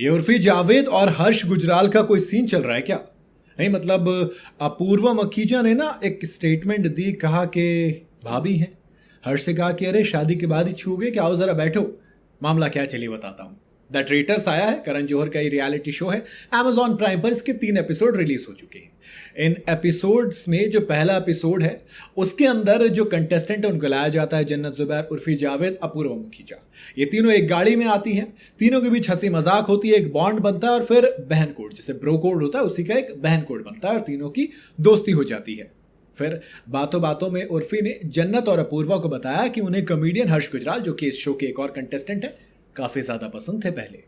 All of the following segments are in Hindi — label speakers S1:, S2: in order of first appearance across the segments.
S1: ये उर्फी जावेद और हर्ष गुजराल का कोई सीन चल रहा है क्या? नहीं मतलब अपूर्वा मखीजा ने ना एक स्टेटमेंट दी, कहा कि भाभी हैं। हर्ष से कहा कि अरे शादी के बाद ही छूगे क्या, आओ जरा बैठो, मामला क्या चलिए बताता हूँ। द ट्रेटर्स आया है, करण जौहर का ये रियलिटी शो है। Amazon प्राइम पर इसके 3 एपिसोड रिलीज हो चुके हैं। इन एपिसोड्स में जो पहला एपिसोड है उसके अंदर जो कंटेस्टेंट है उनको लाया जाता है जन्नत जुबैर, उर्फी जावेद, अपूर्वा मुखीजा। ये तीनों एक गाड़ी में आती हैं, तीनों के बीच हंसी मजाक होती है, एक बॉन्ड बनता है और फिर बहन कोड, जैसे ब्रो कोड होता है उसी का एक बहन कोड बनता है और तीनों की दोस्ती हो जाती है। फिर बातों बातों में उर्फी ने जन्नत और अपूर्वा को बताया कि उन्हें कॉमेडियन हर्ष गुजराल, जो कि इस शो के एक और कंटेस्टेंट है, काफी ज्यादा पसंद थे पहले।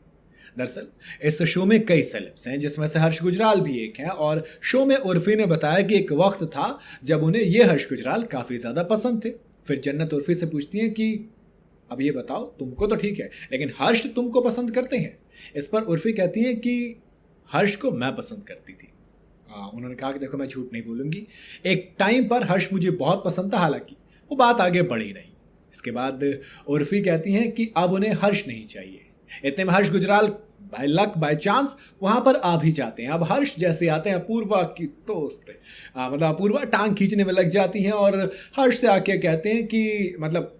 S1: दरअसल इस शो में कई सेलेब्स हैं जिसमें से हर्ष गुजराल भी एक है, और शो में उर्फी ने बताया कि एक वक्त था जब उन्हें ये हर्ष गुजराल काफी ज्यादा पसंद थे। फिर जन्नत उर्फी से पूछती है कि अब ये बताओ, तुमको तो ठीक है लेकिन हर्ष तुमको पसंद करते हैं? इस पर उर्फी कहती है कि हर्ष को मैं पसंद करती थी। उन्होंने कहा कि देखो मैं झूठ नहीं बोलूंगी, एक टाइम पर हर्ष मुझे बहुत पसंद था, हालांकि वो बात आगे बढ़ी नहीं। इसके बाद उर्फी कहती हैं कि अब उन्हें हर्ष नहीं चाहिए। इतने में Harsh Gujral by luck by chance वहां पर आ भी जाते हैं। अब हर्ष जैसे आते हैं, अपूर्वा की दोस्त मतलब अपूर्वा टांग खींचने में लग जाती हैं और हर्ष से आके कहते हैं कि मतलब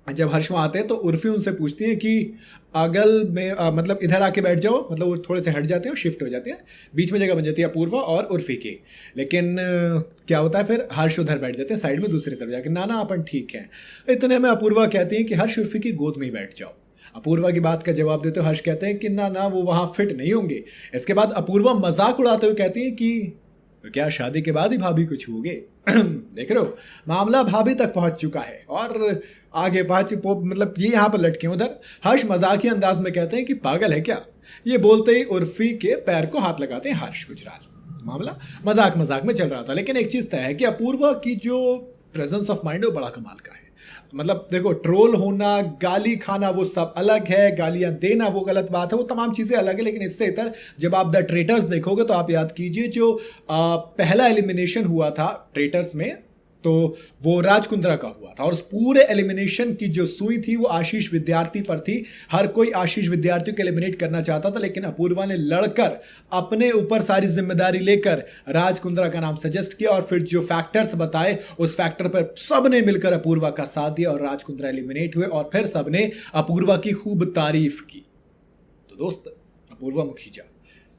S1: जब हर्ष वहाँ आते हैं तो उर्फी उनसे पूछती है कि अगल में मतलब इधर आके बैठ जाओ, मतलब वो थोड़े से हट जाते हैं और शिफ्ट हो जाते हैं, बीच में जगह बन जाती है अपूर्वा और उर्फी की। लेकिन क्या होता है, फिर हर्ष उधर बैठ जाते हैं साइड में दूसरी तरफ जाके, ना अपन ठीक है। इतने में अपूर्वा कहती है कि हर्ष उर्फी की गोद में ही बैठ जाओ। अपूर्वा की बात का जवाब देते हुए हर्ष कहते हैं कि ना वो वहाँ फिट नहीं होंगे। इसके बाद अपूर्वा मजाक उड़ाते हुए कहती है कि तो क्या शादी के बाद ही भाभी को छूओगे? देख रहे हो, मामला भाभी तक पहुंच चुका है और आगे मतलब ये यहाँ पर लटके। उधर हर्ष मजाकी अंदाज में कहते हैं कि पागल है क्या? ये बोलते ही उर्फी के पैर को हाथ लगाते हैं हर्ष गुजराल। मामला मजाक मजाक में चल रहा था, लेकिन एक चीज तय है कि अपूर्वा की जो प्रेजेंस ऑफ माइंड है वो बड़ा कमाल का है। मतलब देखो, ट्रोल होना, गाली खाना वो सब अलग है, गालियां देना वो गलत बात है, वो तमाम चीजें अलग है। लेकिन इससे इतर जब आप द ट्रेटर्स देखोगे तो आप याद कीजिए जो पहला एलिमिनेशन हुआ था ट्रेटर्स में, तो वो राज कुंद्रा का हुआ था और उस पूरे एलिमिनेशन की जो सुई थी वो आशीष विद्यार्थी पर थी। हर कोई आशीष विद्यार्थी को एलिमिनेट करना चाहता था, लेकिन अपूर्वा ने लड़कर अपने ऊपर सारी जिम्मेदारी लेकर राज कुंद्रा का नाम सजेस्ट किया और फिर जो फैक्टर्स बताए उस फैक्टर पर सबने मिलकर अपूर्वा का साथ दिया और राज कुंद्रा एलिमिनेट हुए और फिर सबने अपूर्वा की खूब तारीफ की। तो दोस्त, अपूर्वा मुखीजा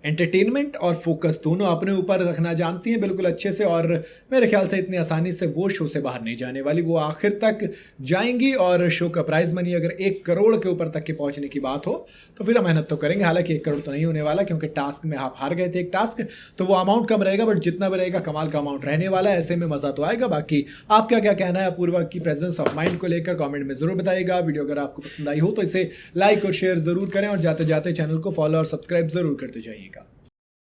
S1: एंटरटेनमेंट और फोकस दोनों अपने ऊपर रखना जानती हैं बिल्कुल अच्छे से, और मेरे ख्याल से इतनी आसानी से वो शो से बाहर नहीं जाने वाली। वो आखिर तक जाएंगी और शो का प्राइज मनी अगर 1 करोड़ के ऊपर तक के पहुंचने की बात हो तो फिर हम मेहनत तो करेंगे। हालांकि 1 करोड़ तो नहीं होने वाला, क्योंकि टास्क में आप हार गए थे एक टास्क, तो वो अमाउंट कम रहेगा, बट जितना भी रहेगा कमाल का अमाउंट रहने वाला है। ऐसे में मजा तो आएगा। बाकी आपका क्या कहना है अपूर्वा की प्रेजेंस ऑफ माइंड को लेकर, कॉमेंट में जरूर बताइएगा। वीडियो अगर आपको पसंद आई हो तो इसे लाइक और शेयर जरूर करें और जाते जाते चैनल को फॉलो और सब्सक्राइब जरूर करते जाइएगा।